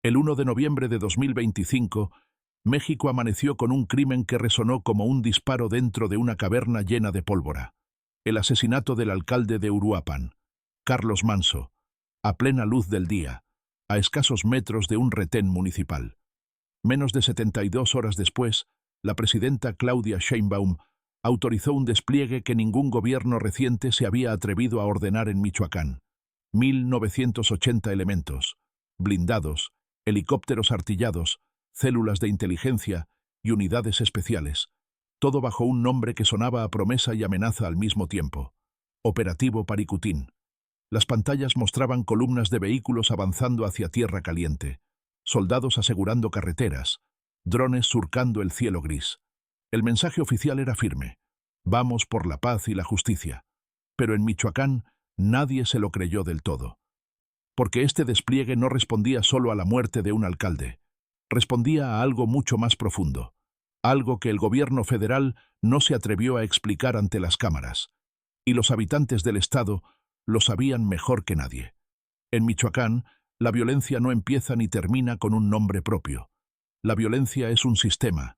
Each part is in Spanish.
El 1 de noviembre de 2025, México amaneció con un crimen que resonó como un disparo dentro de una caverna llena de pólvora. El asesinato del alcalde de Uruapan, Carlos Manso, a plena luz del día, a escasos metros de un retén municipal. Menos de 72 horas después, la presidenta Claudia Sheinbaum autorizó un despliegue que ningún gobierno reciente se había atrevido a ordenar en Michoacán. 1980 elementos, blindados, helicópteros artillados, células de inteligencia y unidades especiales, todo bajo un nombre que sonaba a promesa y amenaza al mismo tiempo: Operativo Paricutín. Las pantallas mostraban columnas de vehículos avanzando hacia tierra caliente, soldados asegurando carreteras, drones surcando el cielo gris. El mensaje oficial era firme: vamos por la paz y la justicia. Pero en Michoacán nadie se lo creyó del todo. Porque este despliegue no respondía solo a la muerte de un alcalde, respondía a algo mucho más profundo, algo que el gobierno federal no se atrevió a explicar ante las cámaras, y los habitantes del estado lo sabían mejor que nadie. En Michoacán, la violencia no empieza ni termina con un nombre propio. La violencia es un sistema,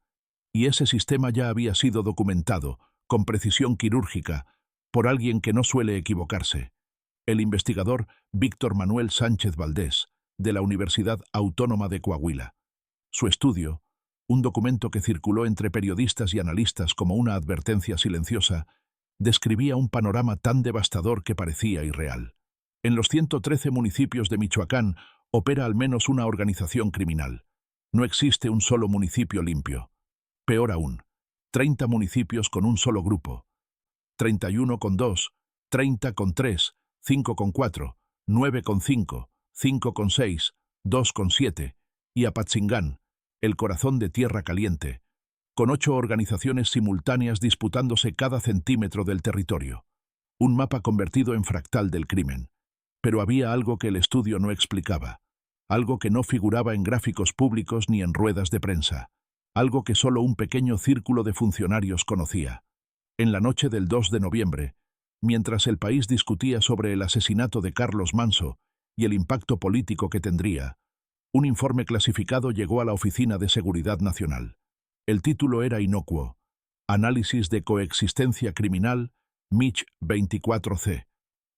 y ese sistema ya había sido documentado, con precisión quirúrgica, por alguien que no suele equivocarse: el investigador Víctor Manuel Sánchez Valdés, de la Universidad Autónoma de Coahuila. Su estudio, un documento que circuló entre periodistas y analistas como una advertencia silenciosa, describía un panorama tan devastador que parecía irreal. En los 113 municipios de Michoacán opera al menos una organización criminal. No existe un solo municipio limpio. Peor aún, 30 municipios con un solo grupo. 31 con 2, 30 con 3, 5 con 4, 9 con 5, 5 con 6, 2 con 7, y Apatzingán, el corazón de tierra caliente, con 8 organizaciones simultáneas disputándose cada centímetro del territorio. Un mapa convertido en fractal del crimen. Pero había algo que el estudio no explicaba, algo que no figuraba en gráficos públicos ni en ruedas de prensa, algo que solo un pequeño círculo de funcionarios conocía. En la noche del 2 de noviembre, mientras el país discutía sobre el asesinato de Carlos Manso y el impacto político que tendría, un informe clasificado llegó a la Oficina de Seguridad Nacional. El título era inocuo: Análisis de Coexistencia Criminal, MICH 24C.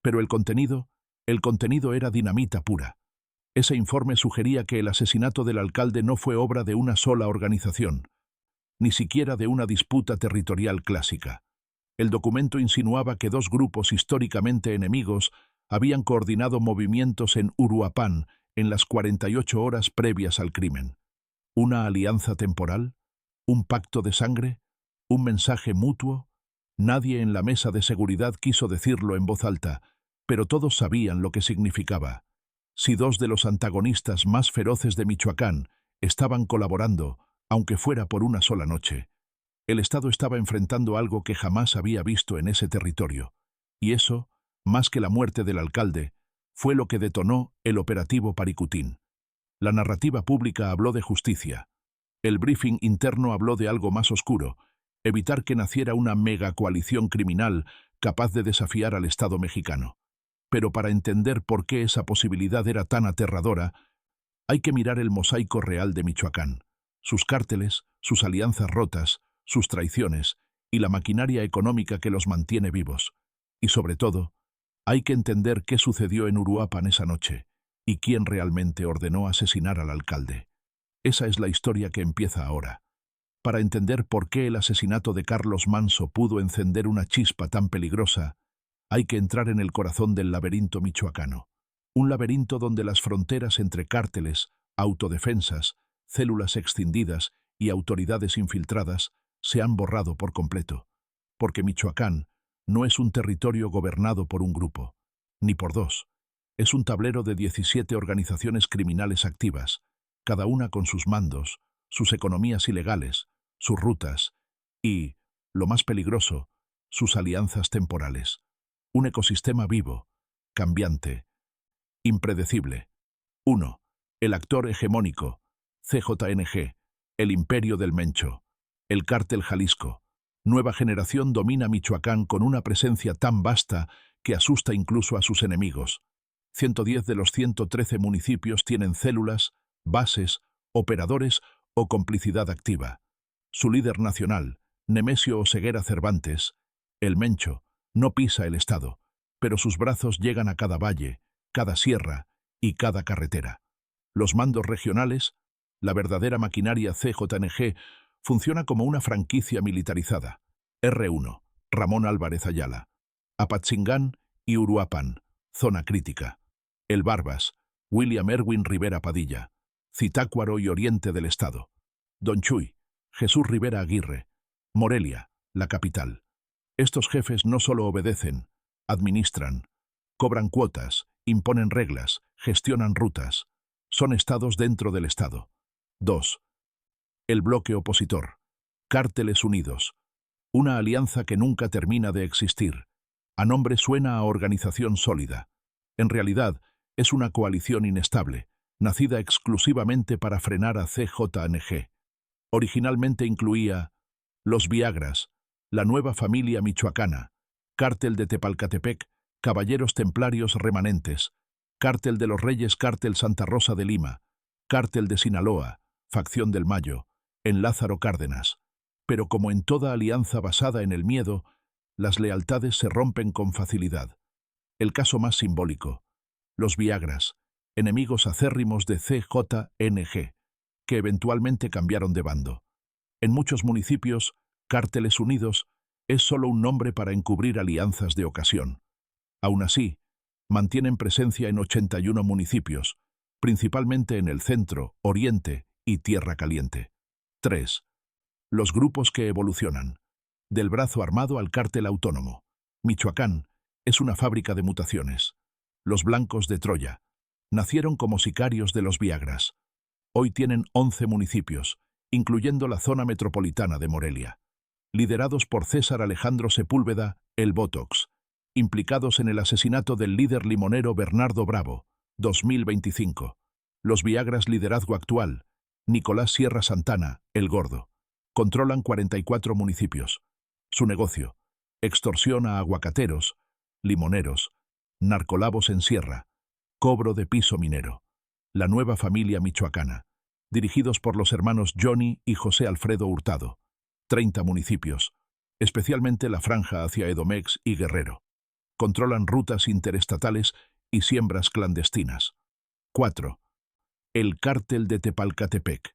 Pero el contenido era dinamita pura. Ese informe sugería que el asesinato del alcalde no fue obra de una sola organización, ni siquiera de una disputa territorial clásica. El documento insinuaba que 2 grupos históricamente enemigos habían coordinado movimientos en Uruapan en las 48 horas previas al crimen. ¿Una alianza temporal? ¿Un pacto de sangre? ¿Un mensaje mutuo? Nadie en la mesa de seguridad quiso decirlo en voz alta, pero todos sabían lo que significaba. Si 2 de los antagonistas más feroces de Michoacán estaban colaborando, aunque fuera por una sola noche, el Estado estaba enfrentando algo que jamás había visto en ese territorio. Y eso, más que la muerte del alcalde, fue lo que detonó el operativo Paricutín. La narrativa pública habló de justicia. El briefing interno habló de algo más oscuro: evitar que naciera una megacoalición criminal capaz de desafiar al Estado mexicano. Pero para entender por qué esa posibilidad era tan aterradora, hay que mirar el mosaico real de Michoacán, sus cárteles, sus alianzas rotas, sus traiciones y la maquinaria económica que los mantiene vivos. Y sobre todo, hay que entender qué sucedió en Uruapan esa noche y quién realmente ordenó asesinar al alcalde. Esa es la historia que empieza ahora. Para entender por qué el asesinato de Carlos Manso pudo encender una chispa tan peligrosa, hay que entrar en el corazón del laberinto michoacano. Un laberinto donde las fronteras entre cárteles, autodefensas, células excindidas y autoridades infiltradas se han borrado por completo. Porque Michoacán no es un territorio gobernado por un grupo, ni por 2. Es un tablero de 17 organizaciones criminales activas, cada una con sus mandos, sus economías ilegales, sus rutas y, lo más peligroso, sus alianzas temporales. Un ecosistema vivo, cambiante, impredecible. 1. El actor hegemónico, CJNG, el imperio del Mencho, el cártel Jalisco. Nueva generación domina Michoacán con una presencia tan vasta que asusta incluso a sus enemigos. 110 de los 113 municipios tienen células, bases, operadores o complicidad activa. Su líder nacional, Nemesio Oseguera Cervantes, el Mencho, no pisa el Estado, pero sus brazos llegan a cada valle, cada sierra y cada carretera. Los mandos regionales, la verdadera maquinaria CJNG, funciona como una franquicia militarizada. R1, Ramón Álvarez Ayala. Apatzingán y Uruapan, zona crítica. El Barbas, William Erwin Rivera Padilla. Zitácuaro y Oriente del Estado. Don Chuy, Jesús Rivera Aguirre. Morelia, la capital. Estos jefes no solo obedecen, administran, cobran cuotas, imponen reglas, gestionan rutas. Son estados dentro del Estado. 2. El bloque opositor. Cárteles Unidos. Una alianza que nunca termina de existir. A nombre suena a organización sólida. En realidad, es una coalición inestable, nacida exclusivamente para frenar a CJNG. Originalmente incluía los Viagras, la nueva familia michoacana, Cártel de Tepalcatepec, Caballeros Templarios Remanentes, Cártel de los Reyes, Cártel Santa Rosa de Lima, Cártel de Sinaloa, Facción del Mayo, en Lázaro Cárdenas. Pero como en toda alianza basada en el miedo, las lealtades se rompen con facilidad. El caso más simbólico: los Viagras, enemigos acérrimos de CJNG, que eventualmente cambiaron de bando. En muchos municipios, Cárteles Unidos es solo un nombre para encubrir alianzas de ocasión. Aún así, mantienen presencia en 81 municipios, principalmente en el centro, oriente y Tierra Caliente. 3. Los grupos que evolucionan. Del brazo armado al cártel autónomo. Michoacán es una fábrica de mutaciones. Los Blancos de Troya nacieron como sicarios de los Viagras. Hoy tienen 11 municipios, incluyendo la zona metropolitana de Morelia. Liderados por César Alejandro Sepúlveda, el Botox, implicados en el asesinato del líder limonero Bernardo Bravo, 2025. Los Viagras liderazgo actual, Nicolás Sierra Santana, el Gordo. Controlan 44 municipios. Su negocio: extorsión a aguacateros, limoneros, narcolabos en sierra, cobro de piso minero. La nueva familia michoacana, dirigidos por los hermanos Johnny y José Alfredo Hurtado. 30 municipios, especialmente la franja hacia Edomex y Guerrero. Controlan rutas interestatales y siembras clandestinas. 4. El Cártel de Tepalcatepec,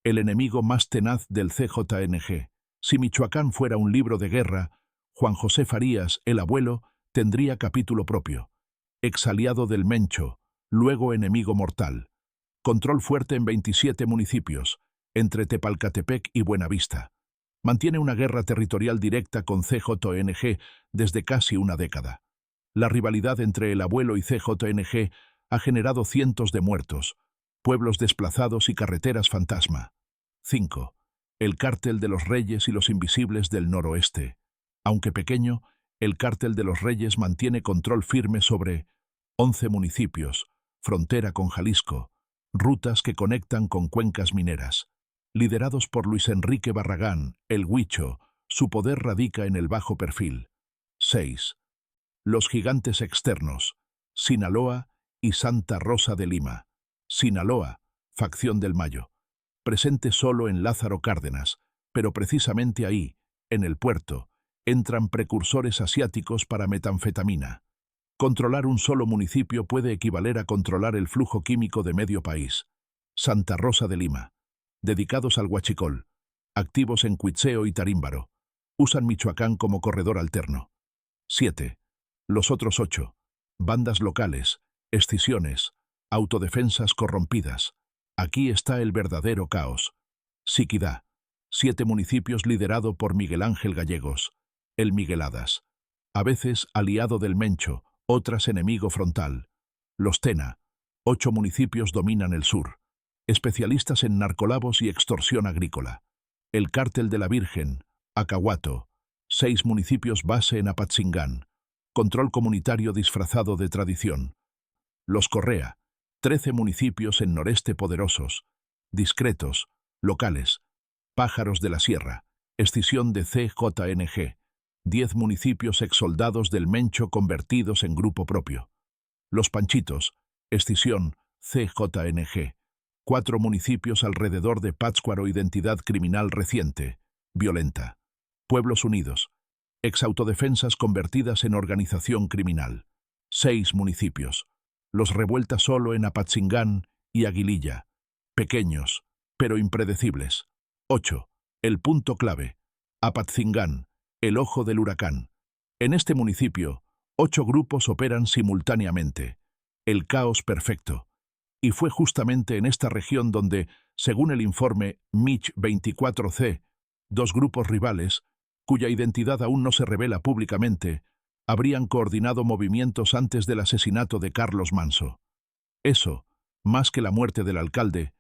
el enemigo más tenaz del CJNG. Si Michoacán fuera un libro de guerra, Juan José Farías, el abuelo, tendría capítulo propio. Exaliado del Mencho, luego enemigo mortal. Control fuerte en 27 municipios, entre Tepalcatepec y Buenavista. Mantiene una guerra territorial directa con CJNG desde casi una década. La rivalidad entre el abuelo y CJNG ha generado cientos de muertos, pueblos desplazados y carreteras fantasma. 5. El Cártel de los Reyes y los Invisibles del Noroeste. Aunque pequeño, el Cártel de los Reyes mantiene control firme sobre 11 municipios, frontera con Jalisco, rutas que conectan con cuencas mineras. Liderados por Luis Enrique Barragán, el Huicho, su poder radica en el bajo perfil. 6. Los gigantes externos, Sinaloa y Santa Rosa de Lima. Sinaloa, Facción del Mayo. Presente solo en Lázaro Cárdenas, pero precisamente ahí, en el puerto, entran precursores asiáticos para metanfetamina. Controlar un solo municipio puede equivaler a controlar el flujo químico de medio país. Santa Rosa de Lima. Dedicados al huachicol, activos en Cuitzeo y Tarímbaro, usan Michoacán como corredor alterno. 7. Los otros 8. Bandas locales, escisiones, autodefensas corrompidas. Aquí está el verdadero caos. Siquidá, 7 municipios liderado por Miguel Ángel Gallegos, el Migueladas. A veces aliado del Mencho, otras enemigo frontal. Los Tena, 8 municipios dominan el sur. Especialistas en narcolabos y extorsión agrícola. El Cártel de la Virgen, Acahuato, 6 municipios base en Apatzingán. Control comunitario disfrazado de tradición. Los Correa, 13 municipios en noreste poderosos, discretos, locales. Pájaros de la Sierra, escisión de CJNG. 10 municipios exsoldados del Mencho convertidos en grupo propio. Los Panchitos, escisión, CJNG. 4 municipios alrededor de Pátzcuaro. Identidad criminal reciente, violenta. Pueblos Unidos. Exautodefensas convertidas en organización criminal. 6 municipios. Los revuelta solo en Apatzingán y Aguililla. Pequeños, pero impredecibles. 8. El punto clave. Apatzingán, el ojo del huracán. En este municipio, 8 grupos operan simultáneamente. El caos perfecto. Y fue justamente en esta región donde, según el informe MICH 24C, 2 grupos rivales, cuya identidad aún no se revela públicamente, habrían coordinado movimientos antes del asesinato de Carlos Manso. Eso, más que la muerte del alcalde,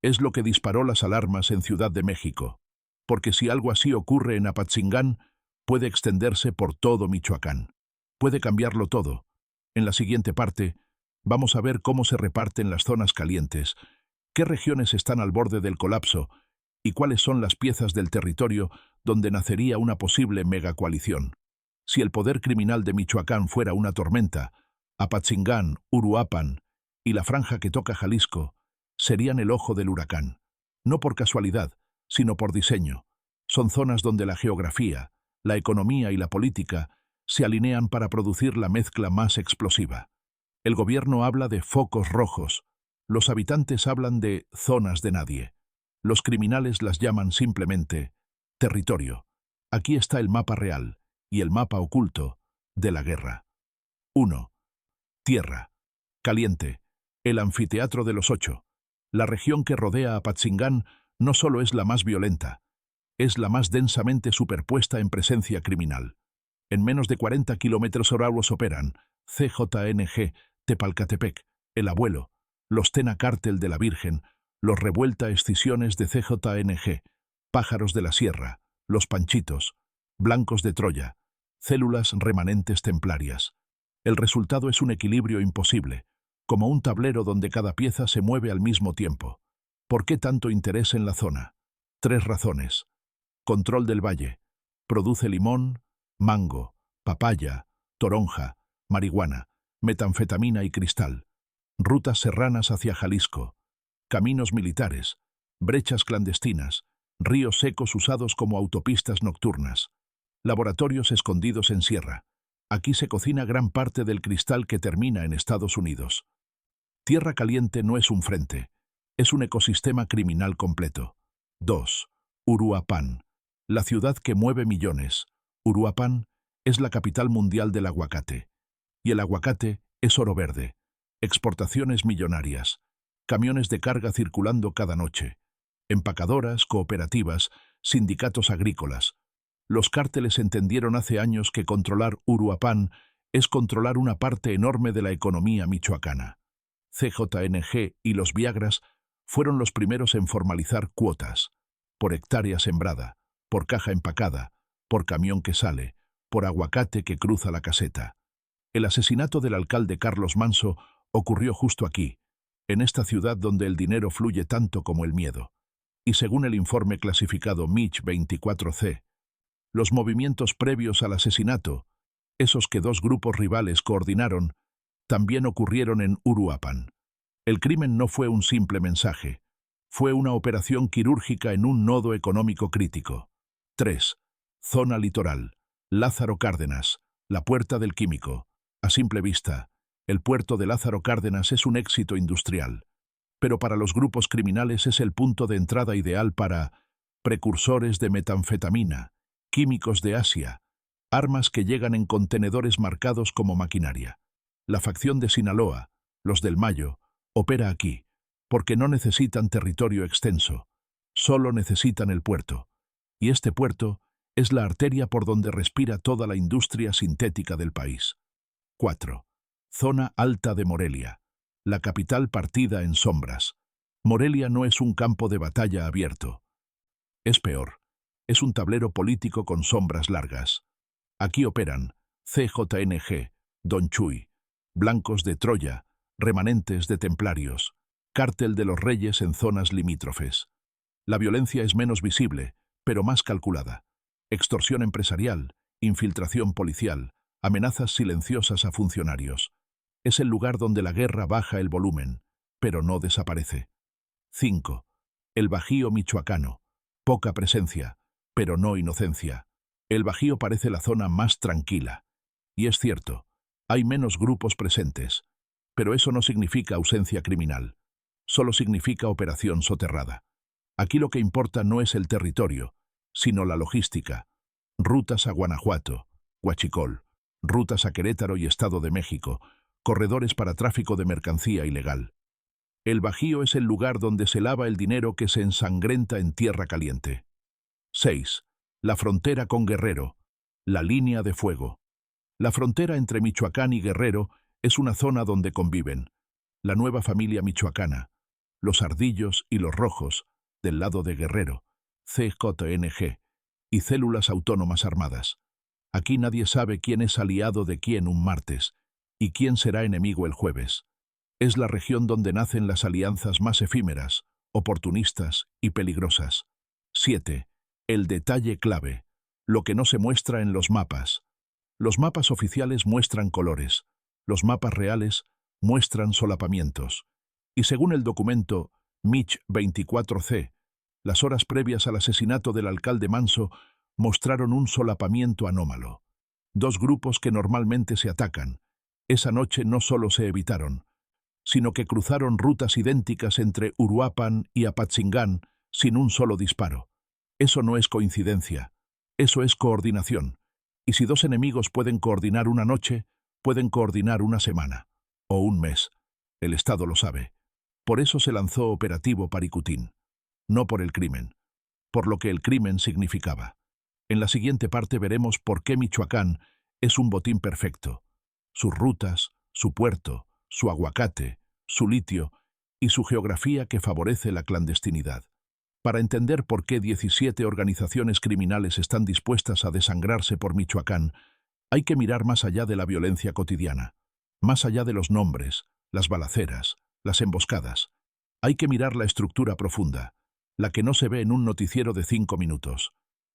es lo que disparó las alarmas en Ciudad de México, porque si algo así ocurre en Apatzingán, puede extenderse por todo Michoacán. Puede cambiarlo todo. En la siguiente parte, vamos a ver cómo se reparten las zonas calientes, qué regiones están al borde del colapso y cuáles son las piezas del territorio donde nacería una posible megacoalición. Si el poder criminal de Michoacán fuera una tormenta, Apatzingán, Uruapan y la franja que toca Jalisco serían el ojo del huracán. No por casualidad, sino por diseño. Son zonas donde la geografía, la economía y la política se alinean para producir la mezcla más explosiva. El gobierno habla de focos rojos, los habitantes hablan de zonas de nadie. Los criminales las llaman simplemente territorio. Aquí está el mapa real y el mapa oculto de la guerra. 1. Tierra. Caliente. El anfiteatro de los 8. La región que rodea a Apatzingán no solo es la más violenta, es la más densamente superpuesta en presencia criminal. En menos de 40 km/h operan CJNG, Tepalcatepec, El Abuelo, los Tena Cártel de la Virgen, los Revuelta Escisiones de CJNG, Pájaros de la Sierra, los Panchitos, Blancos de Troya, células remanentes templarias. El resultado es un equilibrio imposible, como un tablero donde cada pieza se mueve al mismo tiempo. ¿Por qué tanto interés en la zona? 3 razones. Control del valle. Produce limón, mango, papaya, toronja, marihuana, metanfetamina y cristal. Rutas serranas hacia Jalisco. Caminos militares, brechas clandestinas, ríos secos usados como autopistas nocturnas. Laboratorios escondidos en sierra. Aquí se cocina gran parte del cristal que termina en Estados Unidos. Tierra Caliente no es un frente, es un ecosistema criminal completo. 2. Uruapan, la ciudad que mueve millones. Uruapan es la capital mundial del aguacate. Y el aguacate es oro verde. Exportaciones millonarias. Camiones de carga circulando cada noche. Empacadoras, cooperativas, sindicatos agrícolas. Los cárteles entendieron hace años que controlar Uruapan es controlar una parte enorme de la economía michoacana. CJNG y los Viagras fueron los primeros en formalizar cuotas, por hectárea sembrada, por caja empacada, por camión que sale, por aguacate que cruza la caseta. El asesinato del alcalde Carlos Manso ocurrió justo aquí, en esta ciudad donde el dinero fluye tanto como el miedo. Y según el informe clasificado MICH 24C, los movimientos previos al asesinato, esos que 2 grupos rivales coordinaron, también ocurrieron en Uruapan. El crimen no fue un simple mensaje, fue una operación quirúrgica en un nodo económico crítico. 3. Zona litoral. Lázaro Cárdenas, la puerta del químico. A simple vista, el puerto de Lázaro Cárdenas es un éxito industrial, pero para los grupos criminales es el punto de entrada ideal para precursores de metanfetamina, químicos de Asia, armas que llegan en contenedores marcados como maquinaria. La facción de Sinaloa, los del Mayo, opera aquí, porque no necesitan territorio extenso, solo necesitan el puerto. Y este puerto es la arteria por donde respira toda la industria sintética del país. 4. Zona alta de Morelia, la capital partida en sombras. Morelia no es un campo de batalla abierto. Es peor, es un tablero político con sombras largas. Aquí operan CJNG, Don Chuy, Blancos de Troya, remanentes de templarios, cártel de los reyes en zonas limítrofes. La violencia es menos visible, pero más calculada. Extorsión empresarial, infiltración policial, amenazas silenciosas a funcionarios. Es el lugar donde la guerra baja el volumen, pero no desaparece. 5. El Bajío michoacano. Poca presencia, pero no inocencia. El Bajío parece la zona más tranquila. Y es cierto, hay menos grupos presentes. Pero eso no significa ausencia criminal. Solo significa operación soterrada. Aquí lo que importa no es el territorio, sino la logística. Rutas a Guanajuato, Huachicol, rutas a Querétaro y Estado de México, corredores para tráfico de mercancía ilegal. El Bajío es el lugar donde se lava el dinero que se ensangrenta en tierra caliente. 6. La frontera con Guerrero. La línea de fuego. La frontera entre Michoacán y Guerrero es una zona donde conviven la nueva familia michoacana, los Ardillos y los Rojos, del lado de Guerrero, CJNG, y células autónomas armadas. Aquí nadie sabe quién es aliado de quién un martes y quién será enemigo el jueves. Es la región donde nacen las alianzas más efímeras, oportunistas y peligrosas. 7. El detalle clave. Lo que no se muestra en los mapas. Los mapas oficiales muestran colores. Los mapas reales muestran solapamientos. Y según el documento Mich 24C, las horas previas al asesinato del alcalde Manso mostraron un solapamiento anómalo. Dos grupos que normalmente se atacan. Esa noche no solo se evitaron, sino que cruzaron rutas idénticas entre Uruapan y Apatzingán sin un solo disparo. Eso no es coincidencia, eso es coordinación. Y si dos enemigos pueden coordinar una noche, pueden coordinar una semana, o un mes. El Estado lo sabe. Por eso se lanzó Operativo Paricutín. No por el crimen, por lo que el crimen significaba. En la siguiente parte veremos por qué Michoacán es un botín perfecto. Sus rutas, su puerto, su aguacate, su litio y su geografía que favorece la clandestinidad. Para entender por qué 17 organizaciones criminales están dispuestas a desangrarse por Michoacán, hay que mirar más allá de la violencia cotidiana, más allá de los nombres, las balaceras, las emboscadas. Hay que mirar la estructura profunda, la que no se ve en un noticiero de 5 minutos,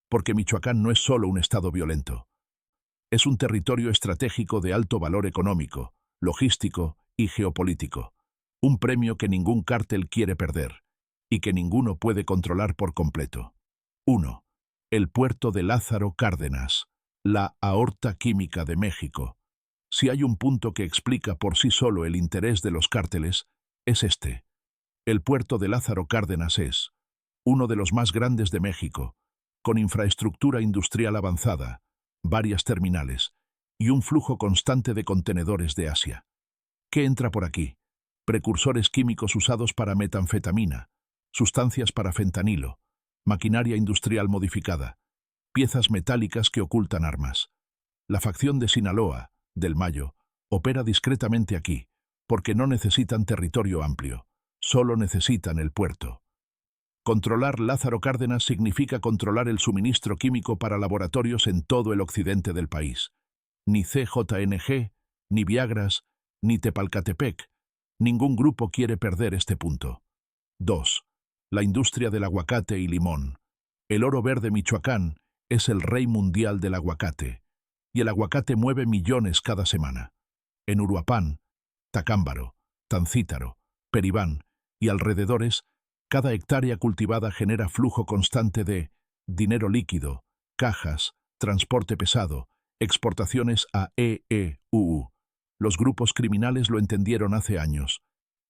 porque Michoacán no es solo un estado violento. Es un territorio estratégico de alto valor económico, logístico y geopolítico. Un premio que ningún cártel quiere perder y que ninguno puede controlar por completo. 1. El puerto de Lázaro Cárdenas, la aorta química de México. Si hay un punto que explica por sí solo el interés de los cárteles, es este. El puerto de Lázaro Cárdenas es uno de los más grandes de México, con infraestructura industrial avanzada, varias terminales y un flujo constante de contenedores de Asia. ¿Qué entra por aquí? Precursores químicos usados para metanfetamina, sustancias para fentanilo, maquinaria industrial modificada, piezas metálicas que ocultan armas. La facción de Sinaloa, del Mayo, opera discretamente aquí, porque no necesitan territorio amplio, solo necesitan el puerto. Controlar Lázaro Cárdenas significa controlar el suministro químico para laboratorios en todo el occidente del país. Ni CJNG, ni Viagras, ni Tepalcatepec, ningún grupo quiere perder este punto. 2. La industria del aguacate y limón. El oro verde Michoacán es el rey mundial del aguacate, y el aguacate mueve millones cada semana. En Uruapan, Tacámbaro, Tancítaro, Peribán y alrededores, cada hectárea cultivada genera flujo constante de dinero líquido, cajas, transporte pesado, exportaciones a EEUU. Los grupos criminales lo entendieron hace años.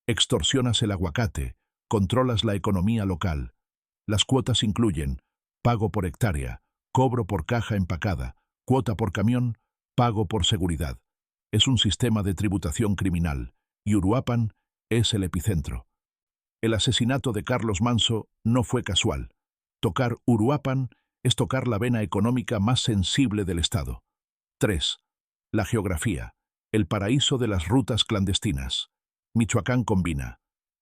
Extorsionas el aguacate, controlas la economía local. Las cuotas incluyen pago por hectárea, cobro por caja empacada, cuota por camión, pago por seguridad. Es un sistema de tributación criminal, y Uruapan es el epicentro. El asesinato de Carlos Manso no fue casual. Tocar Uruapan es tocar la vena económica más sensible del Estado. 3. La geografía, el paraíso de las rutas clandestinas. Michoacán combina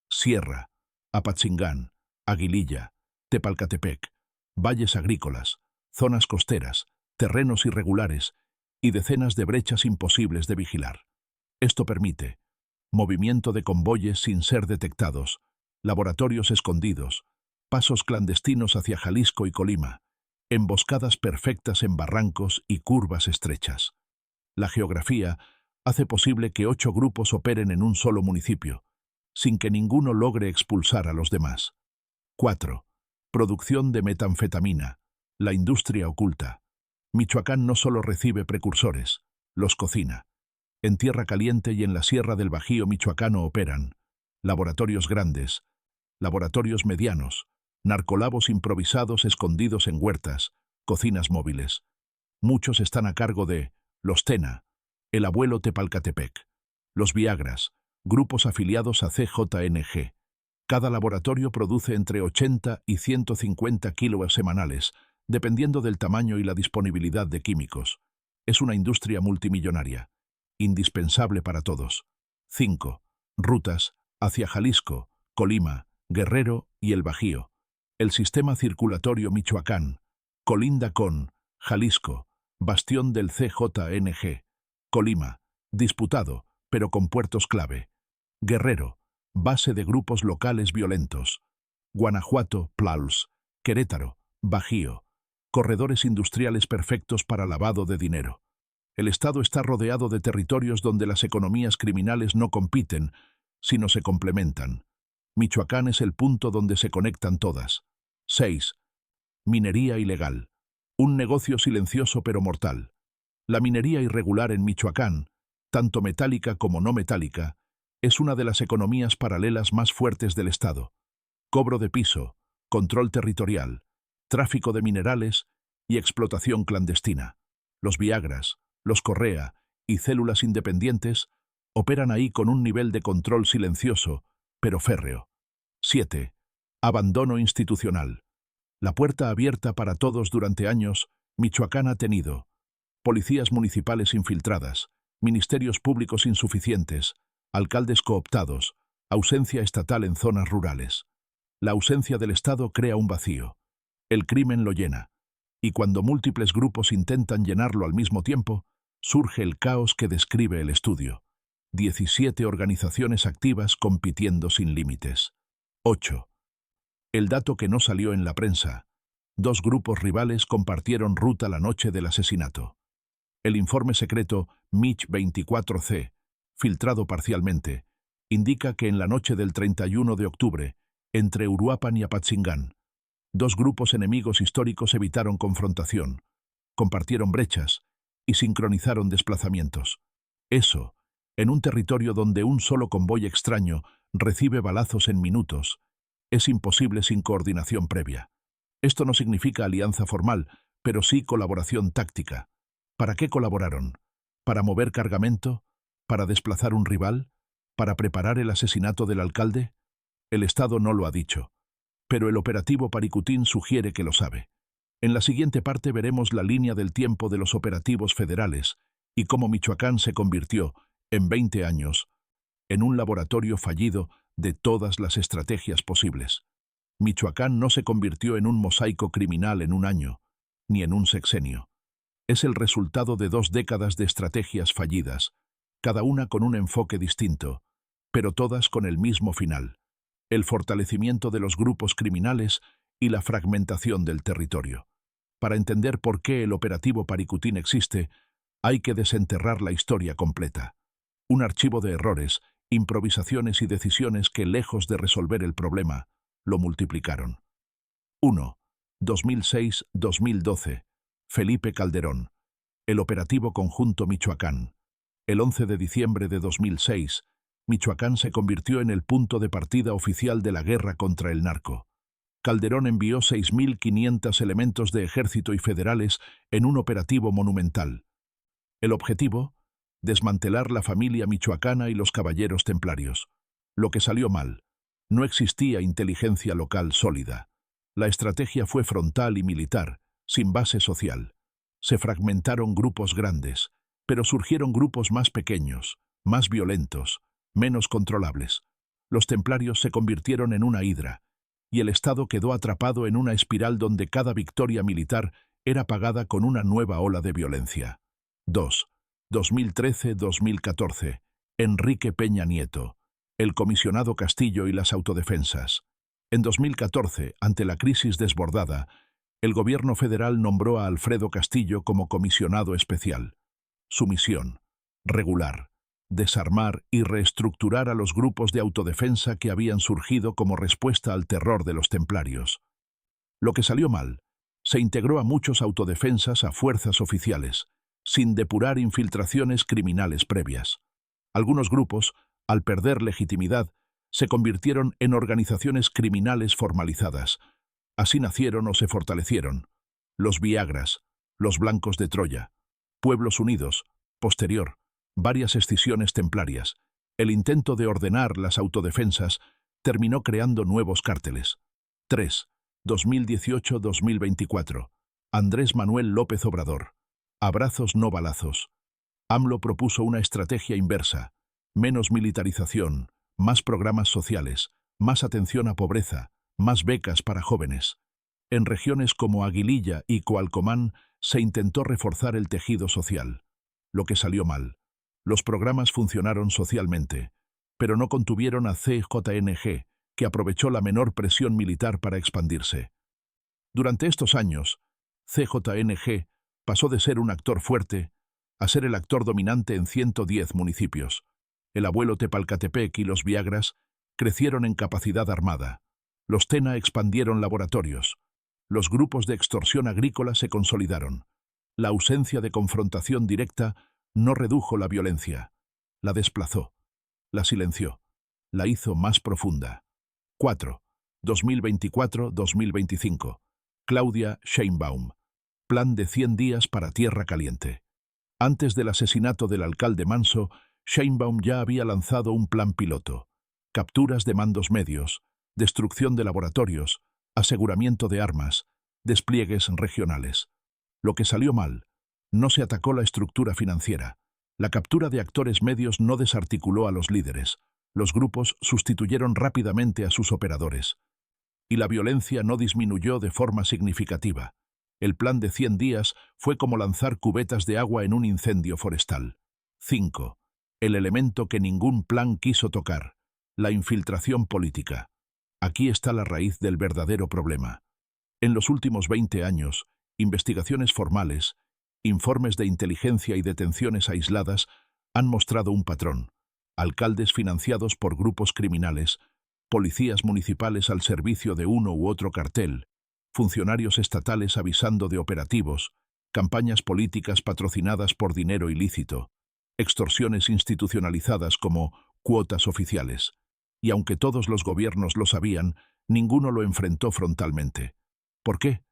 sierra, Apatzingán, Aguililla, Tepalcatepec, valles agrícolas, zonas costeras, terrenos irregulares y decenas de brechas imposibles de vigilar. Esto permite movimiento de convoyes sin ser detectados, laboratorios escondidos, pasos clandestinos hacia Jalisco y Colima, emboscadas perfectas en barrancos y curvas estrechas. La geografía hace posible que 8 grupos operen en un solo municipio, sin que ninguno logre expulsar a los demás. 4. Producción de metanfetamina, la industria oculta. Michoacán no solo recibe precursores, los cocina. En Tierra Caliente y en la Sierra del Bajío michoacano operan laboratorios grandes, laboratorios medianos, narcolabos improvisados escondidos en huertas, cocinas móviles. Muchos están a cargo de los Tena, el abuelo Tepalcatepec, los Viagras, grupos afiliados a CJNG. Cada laboratorio produce entre 80 y 150 kilos semanales, dependiendo del tamaño y la disponibilidad de químicos. Es una industria multimillonaria, indispensable para todos. 5. Rutas hacia Jalisco, Colima, Guerrero y el Bajío. El sistema circulatorio Michoacán colinda con Jalisco, bastión del CJNG, Colima, disputado, pero con puertos clave. Guerrero, base de grupos locales violentos. Guanajuato, Plaus. Querétaro, Bajío. Corredores industriales perfectos para lavado de dinero. El Estado está rodeado de territorios donde las economías criminales no compiten, sino se complementan. Michoacán es el punto donde se conectan todas. 6. Minería ilegal. Un negocio silencioso pero mortal. La minería irregular en Michoacán, tanto metálica como no metálica, es una de las economías paralelas más fuertes del Estado. Cobro de piso, control territorial, tráfico de minerales y explotación clandestina. Los Viagras, los Correa y células independientes operan ahí con un nivel de control silencioso, pero férreo. 7. Abandono institucional. La puerta abierta para todos durante años, Michoacán ha tenido policías municipales infiltradas, ministerios públicos insuficientes, alcaldes cooptados, ausencia estatal en zonas rurales. La ausencia del Estado crea un vacío. El crimen lo llena. Y cuando múltiples grupos intentan llenarlo al mismo tiempo, surge el caos que describe el estudio. 17 organizaciones activas compitiendo sin límites. 8. El dato que no salió en la prensa. 2 grupos rivales compartieron ruta la noche del asesinato. El informe secreto MICH 24C, filtrado parcialmente, indica que en la noche del 31 de octubre, entre Uruapan y Apatzingán, 2 grupos enemigos históricos evitaron confrontación, compartieron brechas y sincronizaron desplazamientos. Eso, en un territorio donde un solo convoy extraño recibe balazos en minutos, es imposible sin coordinación previa. Esto no significa alianza formal, pero sí colaboración táctica. ¿Para qué colaboraron? ¿Para mover cargamento? ¿Para desplazar un rival? ¿Para preparar el asesinato del alcalde? El Estado no lo ha dicho, pero el operativo Paricutín sugiere que lo sabe. En la siguiente parte veremos la línea del tiempo de los operativos federales y cómo Michoacán se convirtió, en 20 años, en un laboratorio fallido de todas las estrategias posibles. Michoacán no se convirtió en un mosaico criminal en un año, ni en un sexenio. Es el resultado de 2 décadas de estrategias fallidas, cada una con un enfoque distinto, pero todas con el mismo final: el fortalecimiento de los grupos criminales y la fragmentación del territorio. Para entender por qué el operativo Paricutín existe, hay que desenterrar la historia completa. Un archivo de errores, improvisaciones y decisiones que, lejos de resolver el problema, lo multiplicaron. 1. 2006-2012. Felipe Calderón. El operativo conjunto Michoacán. El 11 de diciembre de 2006, Michoacán se convirtió en el punto de partida oficial de la guerra contra el narco. Calderón envió 6.500 elementos de ejército y federales en un operativo monumental. El objetivo: desmantelar la familia michoacana y los caballeros templarios. Lo que salió mal: no existía inteligencia local sólida. La estrategia fue frontal y militar, sin base social. Se fragmentaron grupos grandes, pero surgieron grupos más pequeños, más violentos, menos controlables. Los templarios se convirtieron en una hidra, y el Estado quedó atrapado en una espiral donde cada victoria militar era pagada con una nueva ola de violencia. 2. 2013-2014. Enrique Peña Nieto. El comisionado Castillo y las autodefensas. En 2014, ante la crisis desbordada, el gobierno federal nombró a Alfredo Castillo como comisionado especial. Su misión: regular, desarmar y reestructurar a los grupos de autodefensa que habían surgido como respuesta al terror de los templarios. Lo que salió mal, se integró a muchos autodefensas a fuerzas oficiales, sin depurar infiltraciones criminales previas. Algunos grupos, al perder legitimidad, se convirtieron en organizaciones criminales formalizadas. Así nacieron o se fortalecieron los Viagras, los Blancos de Troya, Pueblos Unidos, posterior, varias escisiones templarias. El intento de ordenar las autodefensas terminó creando nuevos cárteles. 3. 2018-2024. Andrés Manuel López Obrador. Abrazos no balazos. AMLO propuso una estrategia inversa: menos militarización, más programas sociales, más atención a pobreza, más becas para jóvenes. En regiones como Aguililla y Coalcomán se intentó reforzar el tejido social. Lo que salió mal. Los programas funcionaron socialmente, pero no contuvieron a CJNG, que aprovechó la menor presión militar para expandirse. Durante estos años, CJNG pasó de ser un actor fuerte a ser el actor dominante en 110 municipios. El abuelo Tepalcatepec y los Viagras crecieron en capacidad armada. Los TENA expandieron laboratorios. Los grupos de extorsión agrícola se consolidaron. La ausencia de confrontación directa no redujo la violencia. La desplazó. La silenció. La hizo más profunda. 4. 2024-2025. Claudia Sheinbaum. Plan de 100 días para Tierra Caliente. Antes del asesinato del alcalde Manso, Sheinbaum ya había lanzado un plan piloto: capturas de mandos medios, destrucción de laboratorios, aseguramiento de armas, despliegues regionales. Lo que salió mal: no se atacó la estructura financiera. La captura de actores medios no desarticuló a los líderes. Los grupos sustituyeron rápidamente a sus operadores. Y la violencia no disminuyó de forma significativa. El plan de 100 días fue como lanzar cubetas de agua en un incendio forestal. 5. El elemento que ningún plan quiso tocar: la infiltración política. Aquí está la raíz del verdadero problema. En los últimos 20 años, investigaciones formales, informes de inteligencia y detenciones aisladas han mostrado un patrón: alcaldes financiados por grupos criminales, policías municipales al servicio de uno u otro cartel, funcionarios estatales avisando de operativos, campañas políticas patrocinadas por dinero ilícito, extorsiones institucionalizadas como cuotas oficiales. Y aunque todos los gobiernos lo sabían, ninguno lo enfrentó frontalmente. ¿Por qué?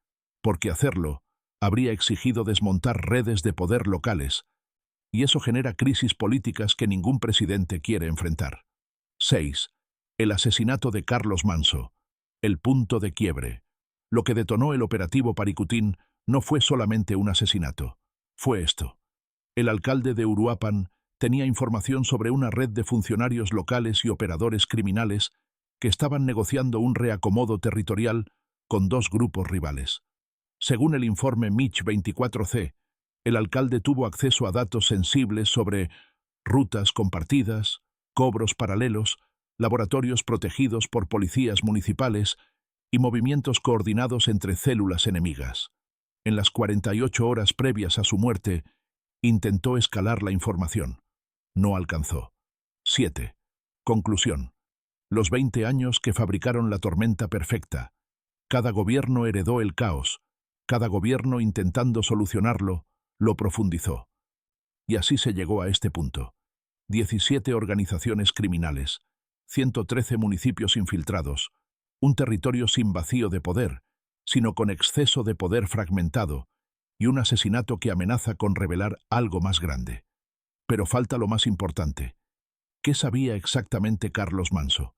Porque hacerlo habría exigido desmontar redes de poder locales, y eso genera crisis políticas que ningún presidente quiere enfrentar. 6. El asesinato de Carlos Manso. El punto de quiebre. Lo que detonó el operativo Paricutín no fue solamente un asesinato. Fue esto: el alcalde de Uruapan tenía información sobre una red de funcionarios locales y operadores criminales que estaban negociando un reacomodo territorial con dos grupos rivales. Según el informe Mich 24C, el alcalde tuvo acceso a datos sensibles sobre rutas compartidas, cobros paralelos, laboratorios protegidos por policías municipales y movimientos coordinados entre células enemigas. En las 48 horas previas a su muerte, intentó escalar la información. No alcanzó. 7. Conclusión. Los 20 años que fabricaron la tormenta perfecta. Cada gobierno heredó el caos. Cada gobierno, intentando solucionarlo, lo profundizó. Y así se llegó a este punto. 17 organizaciones criminales, 113 municipios infiltrados, un territorio sin vacío de poder, sino con exceso de poder fragmentado, y un asesinato que amenaza con revelar algo más grande. Pero falta lo más importante. ¿Qué sabía exactamente Carlos Manso?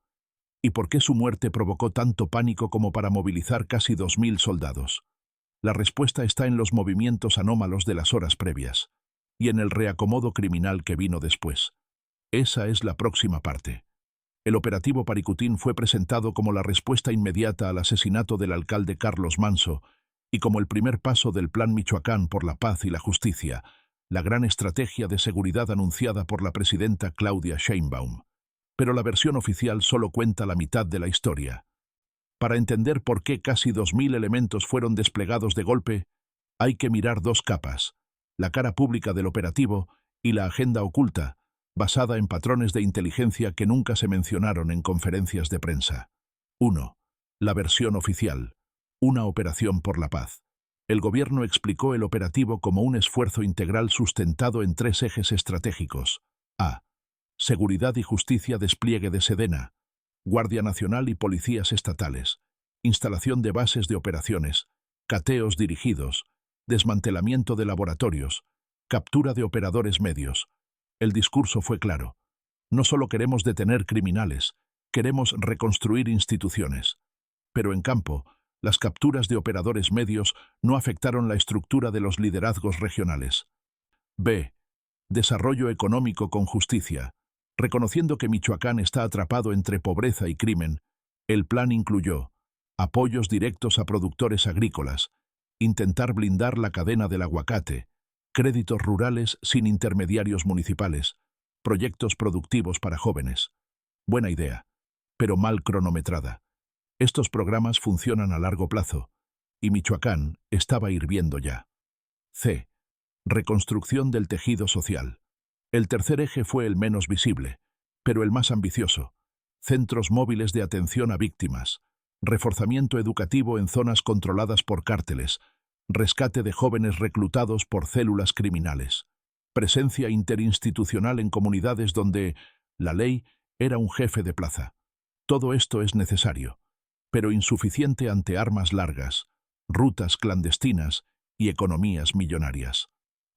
¿Y por qué su muerte provocó tanto pánico como para movilizar casi 2000 soldados? La respuesta está en los movimientos anómalos de las horas previas, y en el reacomodo criminal que vino después. Esa es la próxima parte. El operativo Paricutín fue presentado como la respuesta inmediata al asesinato del alcalde Carlos Manso y como el primer paso del Plan Michoacán por la paz y la justicia, la gran estrategia de seguridad anunciada por la presidenta Claudia Sheinbaum. Pero la versión oficial solo cuenta la mitad de la historia. Para entender por qué casi 2000 elementos fueron desplegados de golpe, hay que mirar dos capas: la cara pública del operativo y la agenda oculta, basada en patrones de inteligencia que nunca se mencionaron en conferencias de prensa. 1. La versión oficial. Una operación por la paz. El gobierno explicó el operativo como un esfuerzo integral sustentado en 3 ejes estratégicos. A. Seguridad y justicia, despliegue de Sedena, Guardia Nacional y policías estatales, instalación de bases de operaciones, cateos dirigidos, desmantelamiento de laboratorios, captura de operadores medios. El discurso fue claro. No solo queremos detener criminales, queremos reconstruir instituciones. Pero en campo, las capturas de operadores medios no afectaron la estructura de los liderazgos regionales. B. Desarrollo económico con justicia. Reconociendo que Michoacán está atrapado entre pobreza y crimen, el plan incluyó apoyos directos a productores agrícolas, intentar blindar la cadena del aguacate, créditos rurales sin intermediarios municipales, proyectos productivos para jóvenes. Buena idea, pero mal cronometrada. Estos programas funcionan a largo plazo, y Michoacán estaba hirviendo ya. C. Reconstrucción del tejido social. El tercer eje fue el menos visible, pero el más ambicioso. Centros móviles de atención a víctimas, reforzamiento educativo en zonas controladas por cárteles, rescate de jóvenes reclutados por células criminales, presencia interinstitucional en comunidades donde la ley era un jefe de plaza. Todo esto es necesario, pero insuficiente ante armas largas, rutas clandestinas y economías millonarias.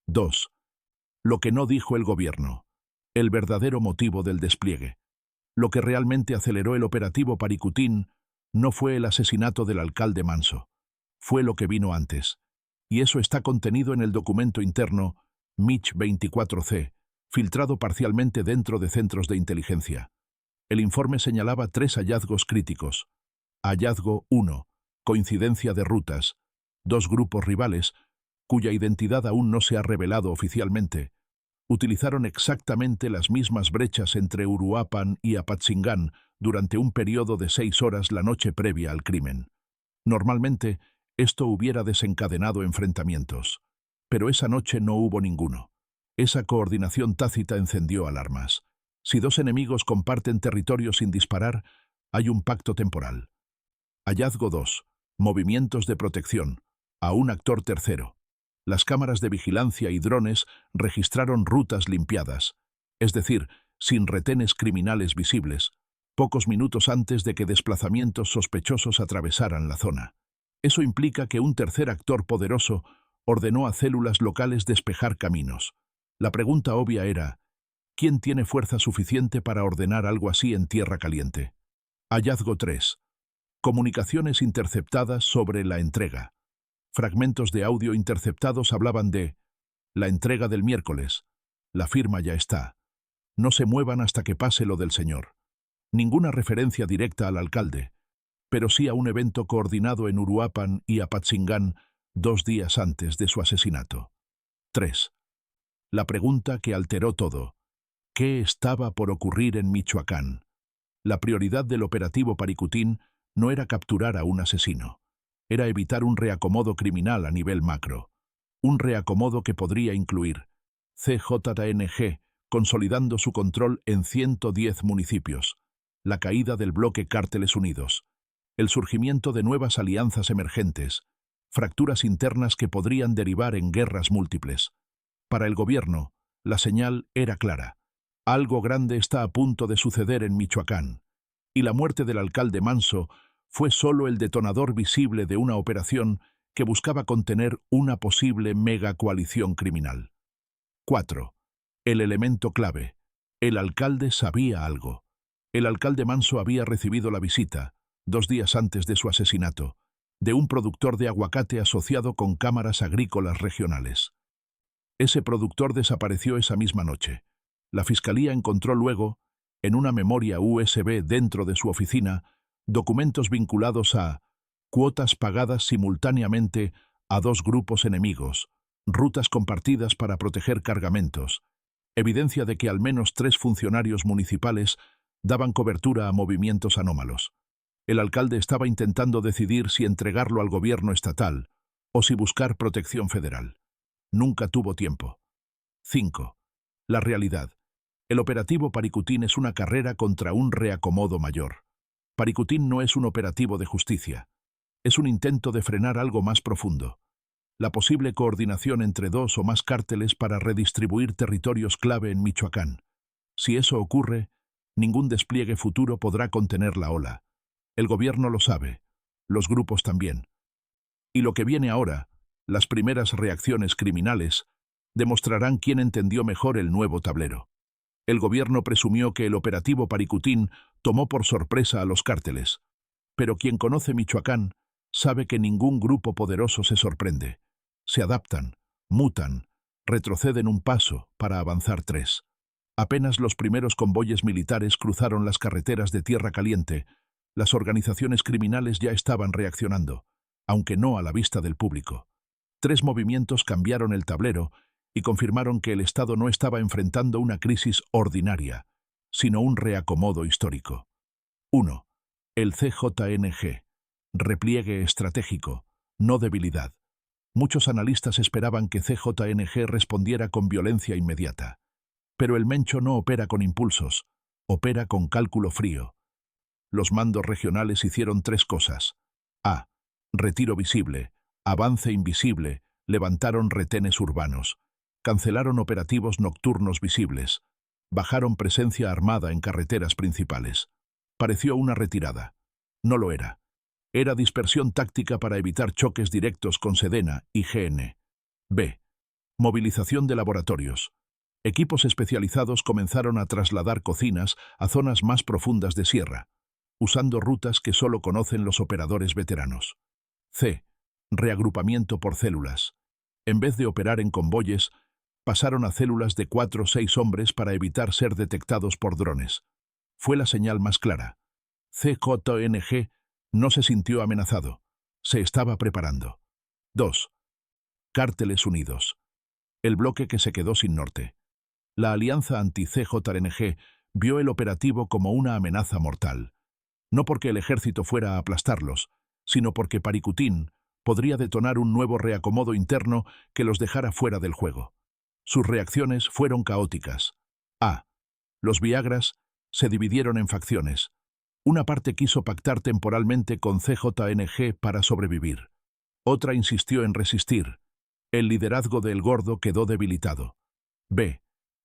2. Lo que no dijo el gobierno. El verdadero motivo del despliegue. Lo que realmente aceleró el operativo Paricutín no fue el asesinato del alcalde Manso. Fue lo que vino antes. Y eso está contenido en el documento interno MICH 24C, filtrado parcialmente dentro de centros de inteligencia. El informe señalaba 3 hallazgos críticos. Hallazgo 1. Coincidencia de rutas. 2 grupos rivales, cuya identidad aún no se ha revelado oficialmente, utilizaron exactamente las mismas brechas entre Uruapan y Apatzingán durante un periodo de 6 horas la noche previa al crimen. Normalmente, esto hubiera desencadenado enfrentamientos, pero esa noche no hubo ninguno. Esa coordinación tácita encendió alarmas. Si 2 enemigos comparten territorio sin disparar, hay un pacto temporal. Hallazgo 2. Movimientos de protección. A un actor tercero. Las cámaras de vigilancia y drones registraron rutas limpiadas, es decir, sin retenes criminales visibles, pocos minutos antes de que desplazamientos sospechosos atravesaran la zona. Eso implica que un tercer actor poderoso ordenó a células locales despejar caminos. La pregunta obvia era, ¿quién tiene fuerza suficiente para ordenar algo así en tierra caliente? Hallazgo 3. Comunicaciones interceptadas sobre la entrega. Fragmentos de audio interceptados hablaban de la entrega del miércoles. La firma ya está. No se muevan hasta que pase lo del señor. Ninguna referencia directa al alcalde, pero sí a un evento coordinado en Uruapan y Apatzingán 2 días antes de su asesinato. 3. La pregunta que alteró todo. ¿Qué estaba por ocurrir en Michoacán? La prioridad del operativo Paricutín no era capturar a un asesino. Era evitar un reacomodo criminal a nivel macro. Un reacomodo que podría incluir CJNG, consolidando su control en 110 municipios, la caída del bloque Cárteles Unidos, el surgimiento de nuevas alianzas emergentes, fracturas internas que podrían derivar en guerras múltiples. Para el gobierno, la señal era clara. Algo grande está a punto de suceder en Michoacán, y la muerte del alcalde Manso fue solo el detonador visible de una operación que buscaba contener una posible megacoalición criminal. 4. El elemento clave. El alcalde sabía algo. El alcalde Manso había recibido la visita, 2 días antes de su asesinato, de un productor de aguacate asociado con cámaras agrícolas regionales. Ese productor desapareció esa misma noche. La fiscalía encontró luego, en una memoria USB dentro de su oficina, documentos vinculados a cuotas pagadas simultáneamente a 2 grupos enemigos, rutas compartidas para proteger cargamentos, evidencia de que al menos 3 funcionarios municipales daban cobertura a movimientos anómalos. El alcalde estaba intentando decidir si entregarlo al gobierno estatal o si buscar protección federal. Nunca tuvo tiempo. 5. La realidad. El operativo Paricutín es una carrera contra un reacomodo mayor. Paricutín no es un operativo de justicia. Es un intento de frenar algo más profundo. La posible coordinación entre dos o más cárteles para redistribuir territorios clave en Michoacán. Si eso ocurre, ningún despliegue futuro podrá contener la ola. El gobierno lo sabe, los grupos también. Y lo que viene ahora, las primeras reacciones criminales, demostrarán quién entendió mejor el nuevo tablero. El gobierno presumió que el operativo Paricutín tomó por sorpresa a los cárteles. Pero quien conoce Michoacán sabe que ningún grupo poderoso se sorprende. Se adaptan, mutan, retroceden un paso para avanzar tres. Apenas los primeros convoyes militares cruzaron las carreteras de Tierra Caliente, las organizaciones criminales ya estaban reaccionando, aunque no a la vista del público. Tres movimientos cambiaron el tablero y confirmaron que el Estado no estaba enfrentando una crisis ordinaria, sino un reacomodo histórico. 1. El CJNG. Repliegue estratégico, no debilidad. Muchos analistas esperaban que CJNG respondiera con violencia inmediata. Pero el Mencho no opera con impulsos, opera con cálculo frío. Los mandos regionales hicieron tres cosas. A. Retiro visible, avance invisible, levantaron retenes urbanos, cancelaron operativos nocturnos visibles, bajaron presencia armada en carreteras principales. Pareció una retirada. No lo era. Era dispersión táctica para evitar choques directos con Sedena y GN. B. Movilización de laboratorios. Equipos especializados comenzaron a trasladar cocinas a zonas más profundas de sierra, usando rutas que solo conocen los operadores veteranos. C. Reagrupamiento por células. En vez de operar en convoyes, pasaron a células de 4 o 6 hombres para evitar ser detectados por drones. Fue la señal más clara. CJNG no se sintió amenazado. Se estaba preparando. 2. Cárteles unidos. El bloque que se quedó sin norte. La alianza anti-CJNG vio el operativo como una amenaza mortal. No porque el ejército fuera a aplastarlos, sino porque Paricutín podría detonar un nuevo reacomodo interno que los dejara fuera del juego. Sus reacciones fueron caóticas. A. Los Viagras se dividieron en facciones. Una parte quiso pactar temporalmente con CJNG para sobrevivir. Otra insistió en resistir. El liderazgo de El Gordo quedó debilitado. B.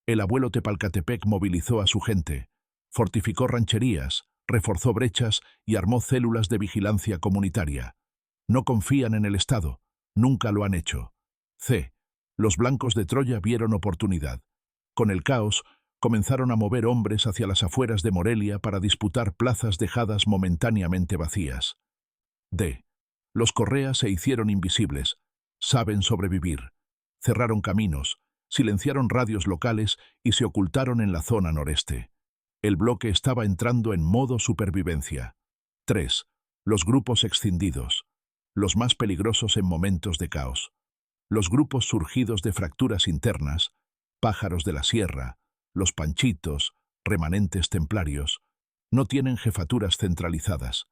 El abuelo Tepalcatepec movilizó a su gente, fortificó rancherías, reforzó brechas y armó células de vigilancia comunitaria. No confían en el Estado, nunca lo han hecho. C. Los blancos de Troya vieron oportunidad. Con el caos, comenzaron a mover hombres hacia las afueras de Morelia para disputar plazas dejadas momentáneamente vacías. D. Los Correa se hicieron invisibles, saben sobrevivir. Cerraron caminos, silenciaron radios locales y se ocultaron en la zona noreste. El bloque estaba entrando en modo supervivencia. 3. Los grupos escindidos. Los más peligrosos en momentos de caos. Los grupos surgidos de fracturas internas, pájaros de la sierra, los panchitos, remanentes templarios, no tienen jefaturas centralizadas.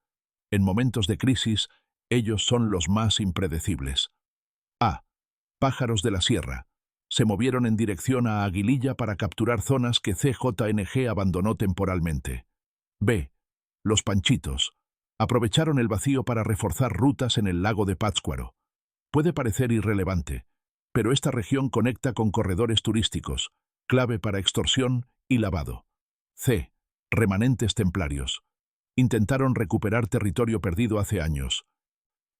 En momentos de crisis, ellos son los más impredecibles. A. Pájaros de la sierra. Se movieron en dirección a Aguililla para capturar zonas que CJNG abandonó temporalmente. B. Los panchitos. Aprovecharon el vacío para reforzar rutas en el lago de Pátzcuaro. Puede parecer irrelevante, pero esta región conecta con corredores turísticos, clave para extorsión y lavado. C. Remanentes templarios. Intentaron recuperar territorio perdido hace años,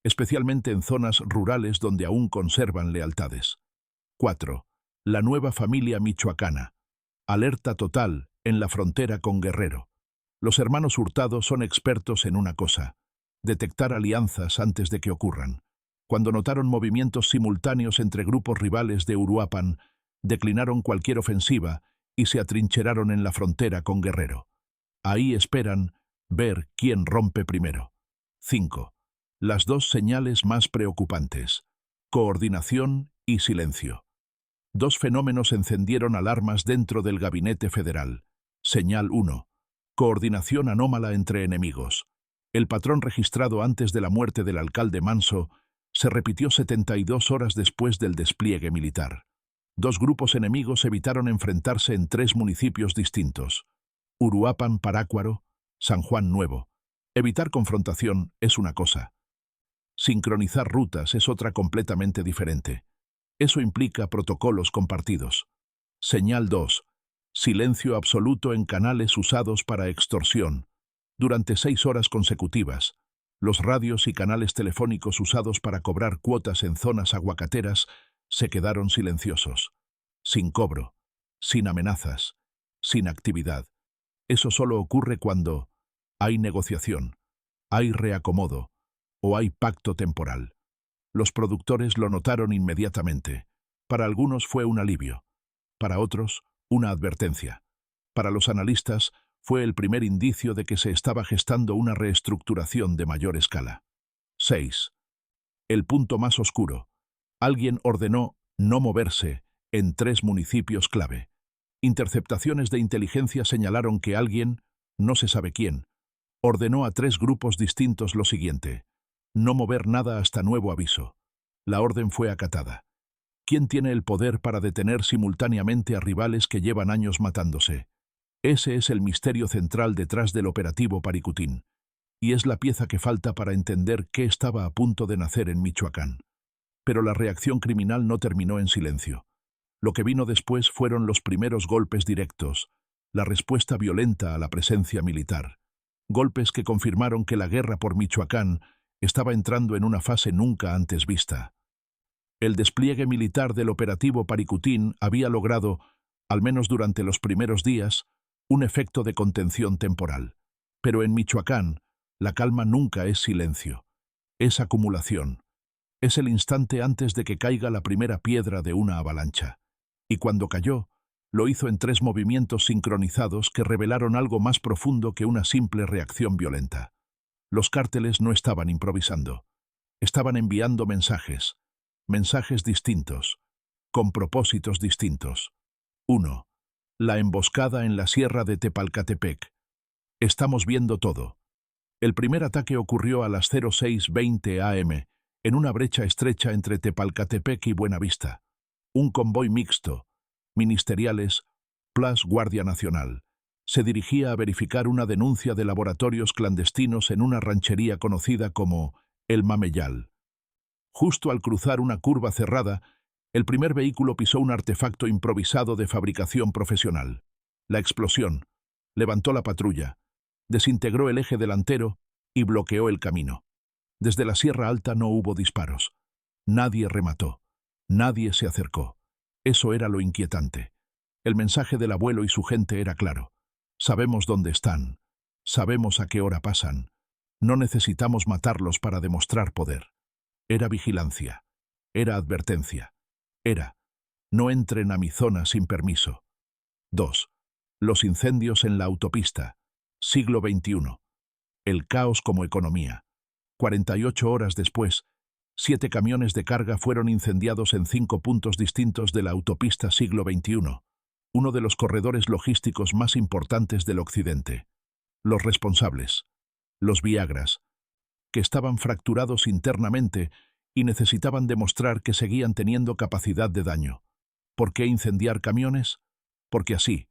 especialmente en zonas rurales donde aún conservan lealtades. 4. La nueva familia michoacana. Alerta total en la frontera con Guerrero. Los hermanos Hurtado son expertos en una cosa: detectar alianzas antes de que ocurran. Cuando notaron movimientos simultáneos entre grupos rivales de Uruapan, declinaron cualquier ofensiva y se atrincheraron en la frontera con Guerrero. Ahí esperan ver quién rompe primero. 5. Las dos señales más preocupantes: coordinación y silencio. Dos fenómenos encendieron alarmas dentro del gabinete federal. Señal 1. Coordinación anómala entre enemigos. El patrón registrado antes de la muerte del alcalde Manso se repitió 72 horas después del despliegue militar. Dos grupos enemigos evitaron enfrentarse en 3 municipios distintos: Uruapan, Parácuaro, San Juan Nuevo. Evitar confrontación es una cosa. Sincronizar rutas es otra completamente diferente. Eso implica protocolos compartidos. Señal 2. Silencio absoluto en canales usados para extorsión. Durante 6 horas consecutivas, los radios y canales telefónicos usados para cobrar cuotas en zonas aguacateras se quedaron silenciosos. Sin cobro, sin amenazas, sin actividad. Eso solo ocurre cuando hay negociación, hay reacomodo o hay pacto temporal. Los productores lo notaron inmediatamente. Para algunos fue un alivio, para otros una advertencia. Para los analistas fue el primer indicio de que se estaba gestando una reestructuración de mayor escala. 6. El punto más oscuro. Alguien ordenó no moverse en 3 municipios clave. Interceptaciones de inteligencia señalaron que alguien, no se sabe quién, ordenó a 3 grupos distintos lo siguiente: no mover nada hasta nuevo aviso. La orden fue acatada. ¿Quién tiene el poder para detener simultáneamente a rivales que llevan años matándose? Ese es el misterio central detrás del operativo Paricutín, y es la pieza que falta para entender qué estaba a punto de nacer en Michoacán. Pero la reacción criminal no terminó en silencio. Lo que vino después fueron los primeros golpes directos, la respuesta violenta a la presencia militar. Golpes que confirmaron que la guerra por Michoacán estaba entrando en una fase nunca antes vista. El despliegue militar del operativo Paricutín había logrado, al menos durante los primeros días, un efecto de contención temporal. Pero en Michoacán, la calma nunca es silencio, es acumulación. Es el instante antes de que caiga la primera piedra de una avalancha. Y cuando cayó, lo hizo en 3 movimientos sincronizados que revelaron algo más profundo que una simple reacción violenta. Los cárteles no estaban improvisando. Estaban enviando mensajes distintos, con propósitos distintos. 1. La emboscada en la sierra de Tepalcatepec. Estamos viendo todo. El primer ataque ocurrió a las 06:20 am, en una brecha estrecha entre Tepalcatepec y Buenavista. Un convoy mixto, ministeriales, plus Guardia Nacional, se dirigía a verificar una denuncia de laboratorios clandestinos en una ranchería conocida como El Mameyal. Justo al cruzar una curva cerrada, el primer vehículo pisó un artefacto improvisado de fabricación profesional. La explosión levantó la patrulla, desintegró el eje delantero y bloqueó el camino. Desde la Sierra Alta no hubo disparos. Nadie remató. Nadie se acercó. Eso era lo inquietante. El mensaje del abuelo y su gente era claro. Sabemos dónde están. Sabemos a qué hora pasan. No necesitamos matarlos para demostrar poder. Era vigilancia. Era advertencia. Era: no entren a mi zona sin permiso. 2. Los incendios en la autopista. Siglo XXI. El caos como economía. 48 horas después, 7 camiones de carga fueron incendiados en 5 puntos distintos de la autopista Siglo XXI, uno de los corredores logísticos más importantes del occidente. Los responsables, los Viagras, que estaban fracturados internamente y necesitaban demostrar que seguían teniendo capacidad de daño. ¿Por qué incendiar camiones? Porque así,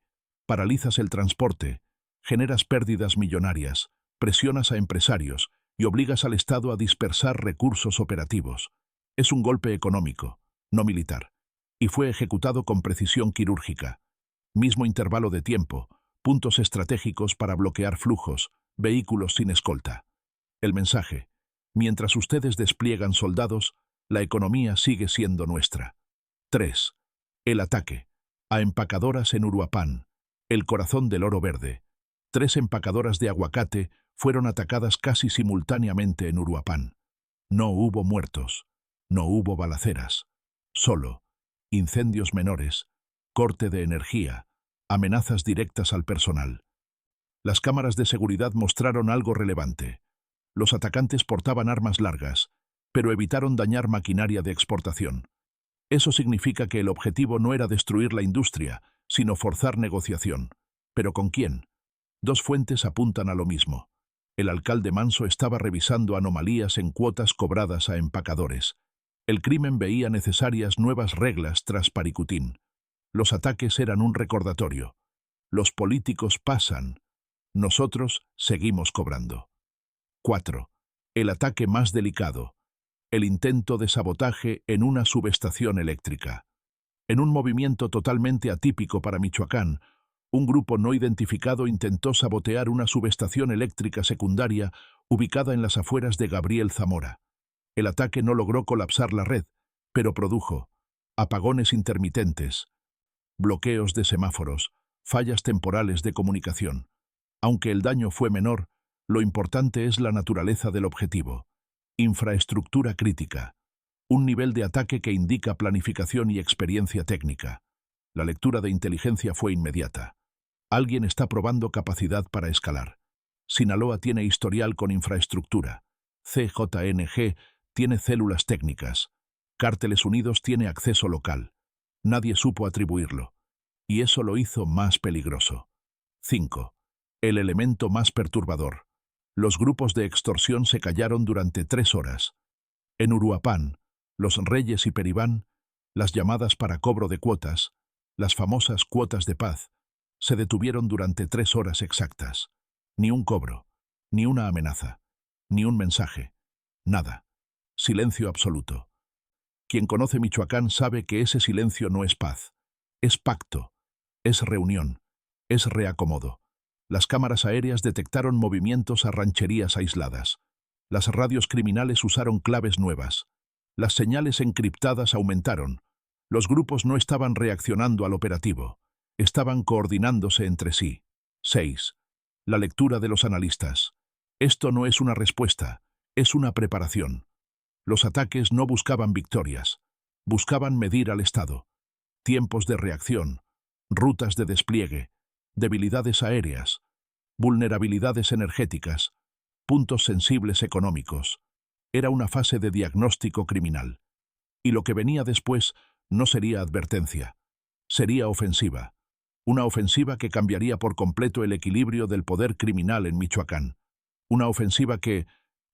paralizas el transporte, generas pérdidas millonarias, presionas a empresarios y obligas al Estado a dispersar recursos operativos. Es un golpe económico, no militar, y fue ejecutado con precisión quirúrgica. Mismo intervalo de tiempo, puntos estratégicos para bloquear flujos, vehículos sin escolta. El mensaje: mientras ustedes despliegan soldados, la economía sigue siendo nuestra. 3. El ataque. A empacadoras en Uruapan, el corazón del oro verde. 3 empacadoras de aguacate fueron atacadas casi simultáneamente en Uruapan. No hubo muertos, no hubo balaceras, solo incendios menores, corte de energía, amenazas directas al personal. Las cámaras de seguridad mostraron algo relevante. Los atacantes portaban armas largas, pero evitaron dañar maquinaria de exportación. Eso significa que el objetivo no era destruir la industria, sino forzar negociación. ¿Pero con quién? 2 fuentes apuntan a lo mismo. El alcalde Manso estaba revisando anomalías en cuotas cobradas a empacadores. El crimen veía necesarias nuevas reglas tras Paricutín. Los ataques eran un recordatorio. Los políticos pasan. Nosotros seguimos cobrando. 4. El ataque más delicado. El intento de sabotaje en una subestación eléctrica. En un movimiento totalmente atípico para Michoacán, un grupo no identificado intentó sabotear una subestación eléctrica secundaria ubicada en las afueras de Gabriel Zamora. El ataque no logró colapsar la red, pero produjo apagones intermitentes, bloqueos de semáforos, fallas temporales de comunicación. Aunque el daño fue menor, lo importante es la naturaleza del objetivo. Infraestructura crítica. Un nivel de ataque que indica planificación y experiencia técnica. La lectura de inteligencia fue inmediata. Alguien está probando capacidad para escalar. Sinaloa tiene historial con infraestructura. CJNG tiene células técnicas. Cárteles Unidos tiene acceso local. Nadie supo atribuirlo. Y eso lo hizo más peligroso. 5. El elemento más perturbador. Los grupos de extorsión se callaron durante 3 horas. En Uruapan, Los Reyes y Peribán, las llamadas para cobro de cuotas, las famosas cuotas de paz, se detuvieron durante 3 horas exactas. Ni un cobro, ni una amenaza, ni un mensaje, nada. Silencio absoluto. Quien conoce Michoacán sabe que ese silencio no es paz, es pacto, es reunión, es reacomodo. Las cámaras aéreas detectaron movimientos a rancherías aisladas. Las radios criminales usaron claves nuevas. Las señales encriptadas aumentaron. Los grupos no estaban reaccionando al operativo. Estaban coordinándose entre sí. 6. La lectura de los analistas. Esto no es una respuesta, es una preparación. Los ataques no buscaban victorias. Buscaban medir al Estado. Tiempos de reacción, rutas de despliegue, debilidades aéreas, vulnerabilidades energéticas, puntos sensibles económicos. Era una fase de diagnóstico criminal. Y lo que venía después no sería advertencia. Sería ofensiva. Una ofensiva que cambiaría por completo el equilibrio del poder criminal en Michoacán. Una ofensiva que,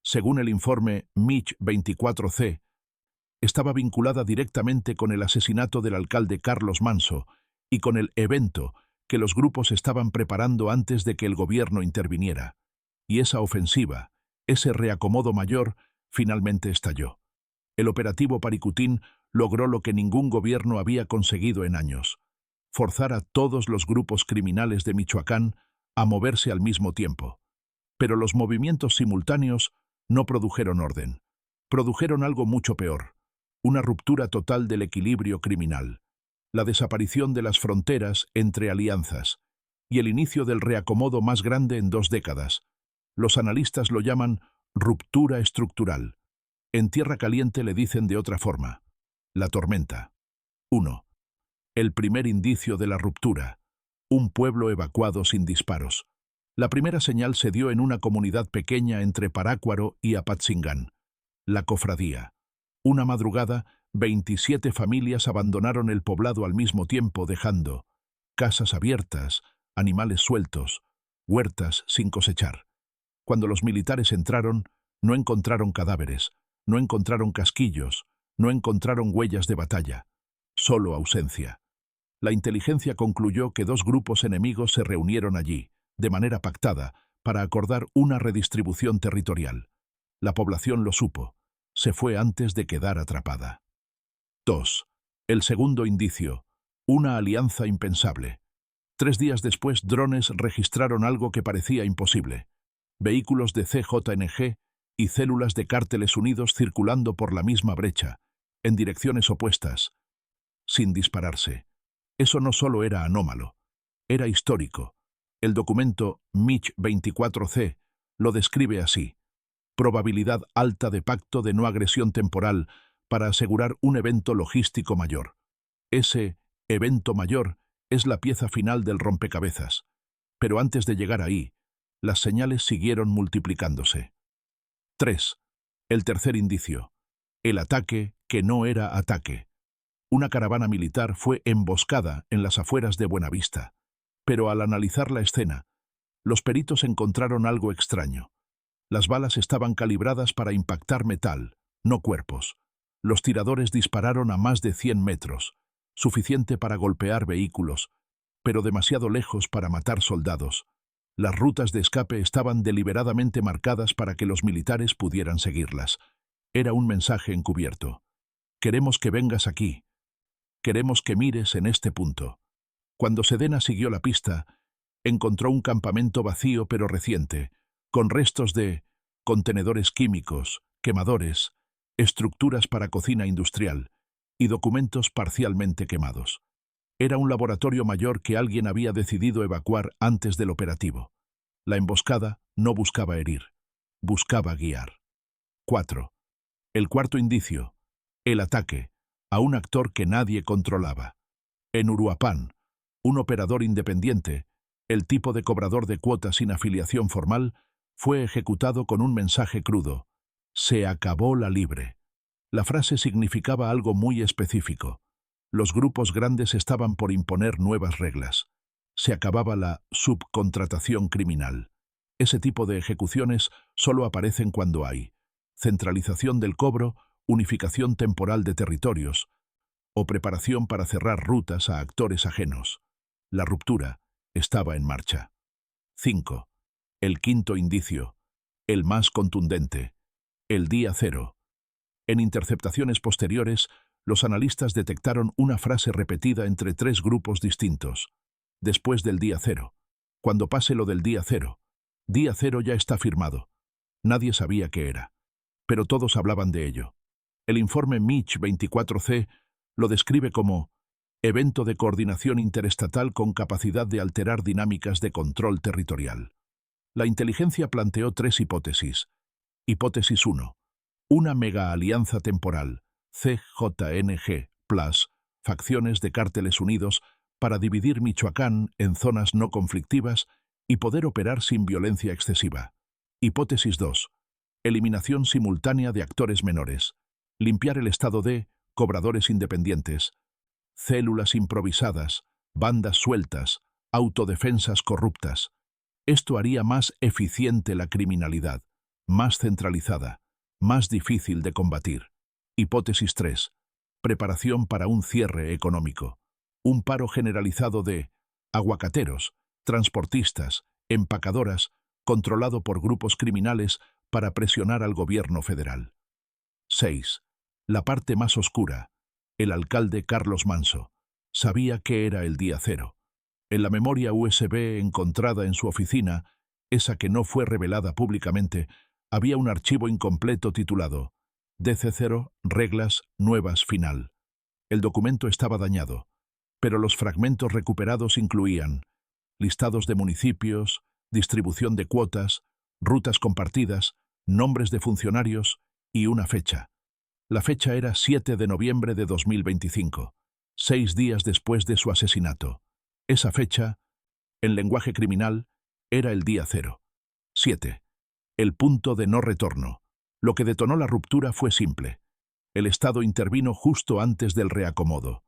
según el informe Mich 24C, estaba vinculada directamente con el asesinato del alcalde Carlos Manso y con el evento que los grupos estaban preparando antes de que el gobierno interviniera. Y esa ofensiva, ese reacomodo mayor, finalmente estalló. El operativo Paricutín logró lo que ningún gobierno había conseguido en años: forzar a todos los grupos criminales de Michoacán a moverse al mismo tiempo. Pero los movimientos simultáneos no produjeron orden. Produjeron algo mucho peor: una ruptura total del equilibrio criminal, la desaparición de las fronteras entre alianzas y el inicio del reacomodo más grande en 2 décadas. Los analistas lo llaman ruptura estructural. En Tierra Caliente le dicen de otra forma: la tormenta. 1. El primer indicio de la ruptura: un pueblo evacuado sin disparos. La primera señal se dio en una comunidad pequeña entre Parácuaro y Apatzingán, la Cofradía. Una madrugada, 27 familias abandonaron el poblado al mismo tiempo, dejando casas abiertas, animales sueltos, huertas sin cosechar. Cuando los militares entraron, no encontraron cadáveres, no encontraron casquillos, no encontraron huellas de batalla, solo ausencia. La inteligencia concluyó que 2 grupos enemigos se reunieron allí, de manera pactada, para acordar una redistribución territorial. La población lo supo. Se fue antes de quedar atrapada. 2. El segundo indicio: una alianza impensable. 3 días después, drones registraron algo que parecía imposible: vehículos de CJNG y células de Cárteles Unidos circulando por la misma brecha, en direcciones opuestas, sin dispararse. Eso no solo era anómalo, era histórico. El documento Mich 24C lo describe así: probabilidad alta de pacto de no agresión temporal para asegurar un evento logístico mayor. Ese evento mayor es la pieza final del rompecabezas. Pero antes de llegar ahí, las señales siguieron multiplicándose. 3. El tercer indicio: el ataque que no era ataque. Una caravana militar fue emboscada en las afueras de Buenavista. Pero al analizar la escena, los peritos encontraron algo extraño. Las balas estaban calibradas para impactar metal, no cuerpos. Los tiradores dispararon a más de 100 metros, suficiente para golpear vehículos, pero demasiado lejos para matar soldados. Las rutas de escape estaban deliberadamente marcadas para que los militares pudieran seguirlas. Era un mensaje encubierto. Queremos que vengas aquí. Queremos que mires en este punto. Cuando Sedena siguió la pista, encontró un campamento vacío pero reciente, con restos de contenedores químicos, quemadores, estructuras para cocina industrial y documentos parcialmente quemados. Era un laboratorio mayor que alguien había decidido evacuar antes del operativo. La emboscada no buscaba herir, buscaba guiar. 4. El cuarto indicio, el ataque, a un actor que nadie controlaba. En Uruapan, un operador independiente, el tipo de cobrador de cuotas sin afiliación formal, fue ejecutado con un mensaje crudo. Se acabó la libre. La frase significaba algo muy específico. Los grupos grandes estaban por imponer nuevas reglas. Se acababa la subcontratación criminal. Ese tipo de ejecuciones solo aparecen cuando hay centralización del cobro, unificación temporal de territorios o preparación para cerrar rutas a actores ajenos. La ruptura estaba en marcha. 5. El quinto indicio, el más contundente, el día cero. En interceptaciones posteriores, los analistas detectaron una frase repetida entre 3 grupos distintos. Después del día cero. Cuando pase lo del día cero. Día cero ya está firmado. Nadie sabía qué era. Pero todos hablaban de ello. El informe Mitch 24C lo describe como evento de coordinación interestatal con capacidad de alterar dinámicas de control territorial. La inteligencia planteó 3 hipótesis. Hipótesis 1. Una mega-alianza temporal, CJNG+, facciones de cárteles unidos para dividir Michoacán en zonas no conflictivas y poder operar sin violencia excesiva. Hipótesis 2. Eliminación simultánea de actores menores. Limpiar el estado de cobradores independientes, células improvisadas, bandas sueltas, autodefensas corruptas. Esto haría más eficiente la criminalidad, más centralizada, más difícil de combatir. Hipótesis 3. Preparación para un cierre económico. Un paro generalizado de aguacateros, transportistas, empacadoras, controlado por grupos criminales para presionar al gobierno federal. 6. La parte más oscura. El alcalde Carlos Manso sabía qué era el día cero. En la memoria USB encontrada en su oficina, esa que no fue revelada públicamente, había un archivo incompleto titulado DC0, Reglas Nuevas Final. El documento estaba dañado, pero los fragmentos recuperados incluían listados de municipios, distribución de cuotas, rutas compartidas, nombres de funcionarios y una fecha. La fecha era 7 de noviembre de 2025, 6 días después de su asesinato. Esa fecha, en lenguaje criminal, era el día cero. 7. El punto de no retorno. Lo que detonó la ruptura fue simple. El Estado intervino justo antes del reacomodo,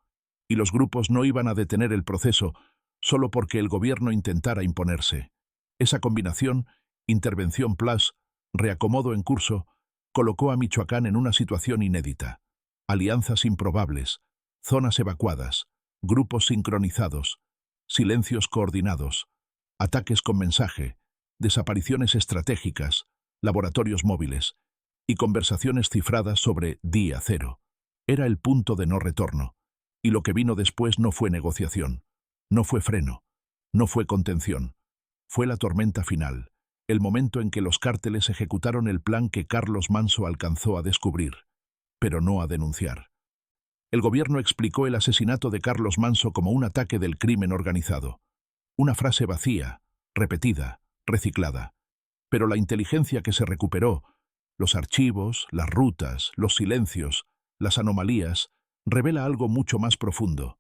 y los grupos no iban a detener el proceso solo porque el gobierno intentara imponerse. Esa combinación, intervención plus, reacomodo en curso, colocó a Michoacán en una situación inédita. Alianzas improbables, zonas evacuadas, grupos sincronizados, silencios coordinados, ataques con mensaje, desapariciones estratégicas, laboratorios móviles y conversaciones cifradas sobre día cero. Era el punto de no retorno, y lo que vino después no fue negociación, no fue freno, no fue contención, fue la tormenta final, el momento en que los cárteles ejecutaron el plan que Carlos Manso alcanzó a descubrir, pero no a denunciar. El gobierno explicó el asesinato de Carlos Manso como un ataque del crimen organizado. Una frase vacía, repetida, reciclada. Pero la inteligencia que se recuperó, los archivos, las rutas, los silencios, las anomalías, revela algo mucho más profundo.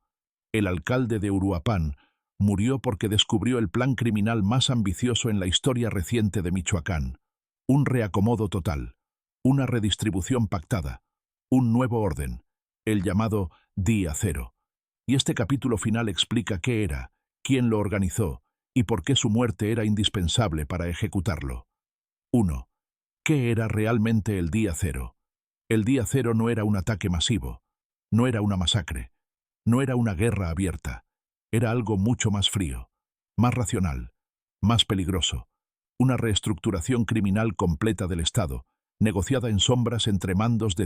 El alcalde de Uruapan murió porque descubrió el plan criminal más ambicioso en la historia reciente de Michoacán. Un reacomodo total, una redistribución pactada, un nuevo orden, el llamado Día Cero. Y este capítulo final explica qué era, quién lo organizó y por qué su muerte era indispensable para ejecutarlo. 1. ¿Qué era realmente el Día Cero? El día cero no era un ataque masivo, no era una masacre, no era una guerra abierta, era algo mucho más frío, más racional, más peligroso, una reestructuración criminal completa del Estado, negociada en sombras entre mandos de